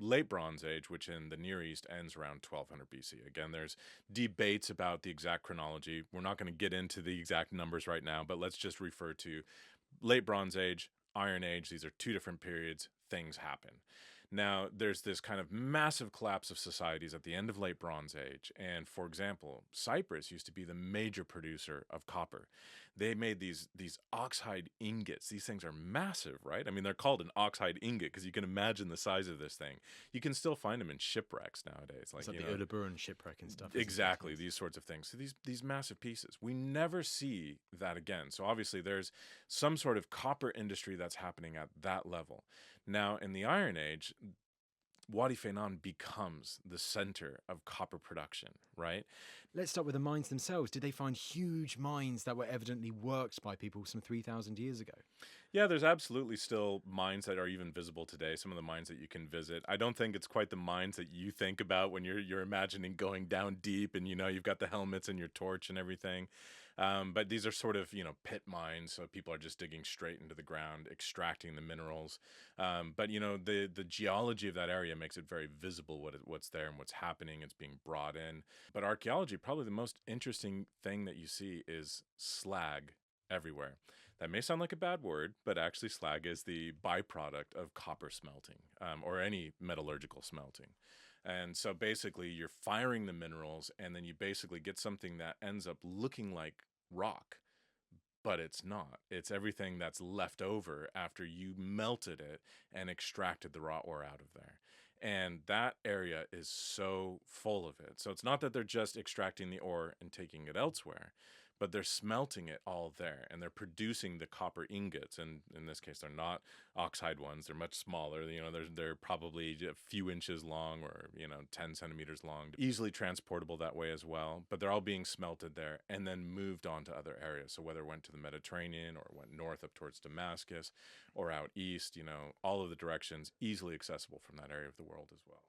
Late Bronze Age, which in the Near East ends around 1200 BC. Again, there's debates about the exact chronology. We're not going to get into the exact numbers right now, but let's just refer to Late Bronze Age, Iron Age. These are two different periods. Things happen. Now, there's this kind of massive collapse of societies at the end of Late Bronze Age. And for example, Cyprus used to be the major producer of copper. They made these oxide ingots. These things are massive, right? I mean, they're called an oxide ingot because you can imagine the size of this thing. You can still find them in shipwrecks nowadays. It's Like, like you the know, Odeburn shipwreck and stuff. Isn't it? exactly, Yes. these sorts of things. So these massive pieces. We never see that again. So obviously there's some sort of copper industry that's happening at that level. Now, in the Iron Age, Wadi Faynan becomes the center of copper production, right? Let's start with the mines themselves. Did they find huge mines that were evidently worked by people some 3,000 years ago? Yeah, there's absolutely still mines that are even visible today. Some of the mines that you can visit. I don't think it's quite the mines that you think about when you're imagining going down deep and you've got the helmets and your torch and everything. But these are sort of pit mines, so people are just digging straight into the ground, extracting the minerals. But the geology of that area makes it very visible what's there and what's happening. It's being brought in. But archaeology, probably the most interesting thing that you see is slag everywhere. That may sound like a bad word, but actually, slag is the byproduct of copper smelting or any metallurgical smelting. And so basically, you're firing the minerals, and then you basically get something that ends up looking like rock, but it's not. It's everything that's left over after you melted it and extracted the raw ore out of there. And that area is so full of it. So it's not that they're just extracting the ore and taking it elsewhere, but they're smelting it all there and they're producing the copper ingots. And in this case, they're not oxide ones. They're much smaller. They're probably a few inches long or 10 centimeters long, easily transportable that way as well. But they're all being smelted there and then moved on to other areas. So whether it went to the Mediterranean or went north up towards Damascus or out east, all of the directions easily accessible from that area of the world as well.